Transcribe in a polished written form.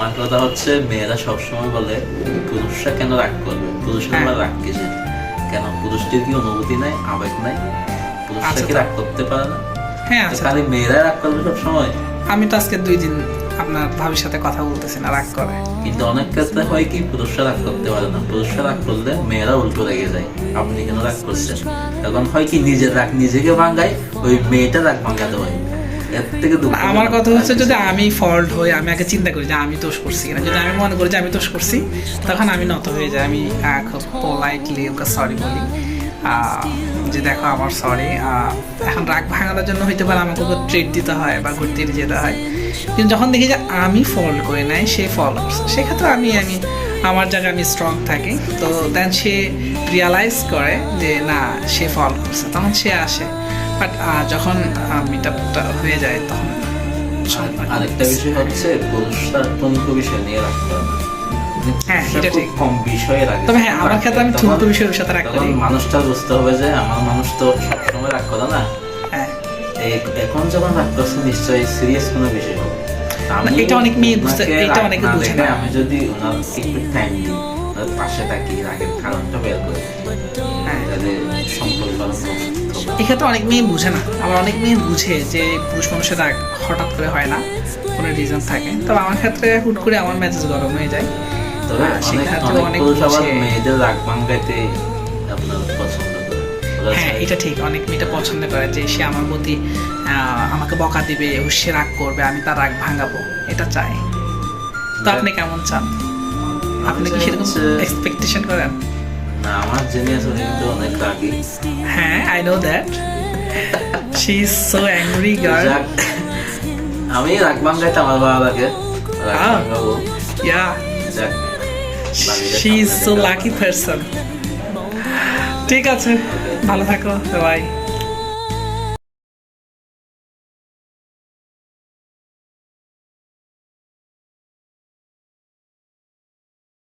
আমার কথা হচ্ছে মেয়েরা সবসময় বলে পুরুষরা কেন রাগ করবে, পুরুষরা রাগ কিসে, কেন পুরুষটির কি অনুভূতি নাই, আবেগ নাই, পুরুষরা কি রাগ করতে পারে না? হ্যাঁ আচ্ছা, খালি মেয়েরা রাগ করবে সবসময়? আমি তো আজকে 2 দিন আপনার ভাবির সাথে কথা বলতেছি না, রাগ করে। কিন্তু অনেক ক্ষেত্রে হয় কি পুরুষরা রাগ করতে পারে না, পুরুষরা রাগ করলে মেয়েরা উল্টো রেগে যায়, আপনি কেন রাগ করছেন। তখন হয় কি নিজের রাগ নিজেকে ভাঙায়, ওই মেয়েটা রাগ ভাঙাতে হয়। আমার কথা হচ্ছে যদি আমি ফল্ট হই, আমি আগে চিন্তা করি যে আমি দোষ করছি কিনা। যদি আমি মনে করি যে আমি দোষ করছি, তখন আমি নত হয়ে যাই, আমি খুব পোলাইটলি ওকে সরি বলি যে দেখো আমার সরি। এখন রাগ ভাঙানোর জন্য হইতে পারে আমাকে ওকে ট্রিট দিতে হয় বা ঘুরতে নিয়ে যেতে হয়। কিন্তু যখন দেখি যে আমি ফল করি নাই, সে ফল করছে, সেক্ষেত্রে আমি আমার জায়গায় আমি স্ট্রং থাকি। তো দেন সে রিয়ালাইজ করে যে না সে ফল করছে, তখন সে আসে। বাট যখন মিটআপটা হয়ে যায় তখন আরেকটা বিষয় হচ্ছে পুরুষরা টুনকু বিষয় নিয়ে রাখতে হবে। হ্যাঁ এটা ঠিক, কম বিষয়ে রাখে। তবে হ্যাঁ আমার ক্ষেত্রে আমি টুনকু বিষয়ের সাথে রাগ করি। মানুষটা বুঝতে হবে যে আমার মানুষ তো সবসময় রাগ করে না। হ্যাঁ এখন যখন রাগ করছে নিশ্চয়ই সিরিয়াস কোনো বিষয় হবে। এটা অনেক মেয়ে বুঝতে, এটা অনেকে বুঝে না। আমি যদি ওনার একটু টাইম দিই, ওনার পাশে থাকি, রাগের কারণটা বের করি, হ্যাঁ তাহলে সম্পর্ক এক্ষেত্রে অনেক মেয়ে বুঝে না। আবার অনেক মেয়ে বুঝে যে পুরুষ মানুষের রাগ হঠাৎ করে হয় না, কোনো রিজন থাকে। তবে আমার ক্ষেত্রে হুট করে আমার মেজাজ গরম হয়ে যায়। তবে অনেক পুরুষ আবার মেয়েদের রাগ ভাঙাইতে আপনার পছন্দ করে। হ্যাঁ এটা ঠিক, অনেক মেয়েটা পছন্দ করে যে সে আমার প্রতি আমাকে বকা দিবে, সে রাগ করবে, আমি তার রাগ ভাঙাবো, এটা চাই। তো আপনি কেমন চান? আপনি কি সেরকম এক্সপেকটেশন করেন? না, আমার জেনিয়াস কিন্তু অনেক রাগী। হ্যাঁ I know that, she is so angry girl. আমি রাগ ভাঙাইতে আমার ভালো লাগে, রাগ ভাঙাবো। Ya she is so lucky person. ঠিক আছে, ভালো থাকো সবাই।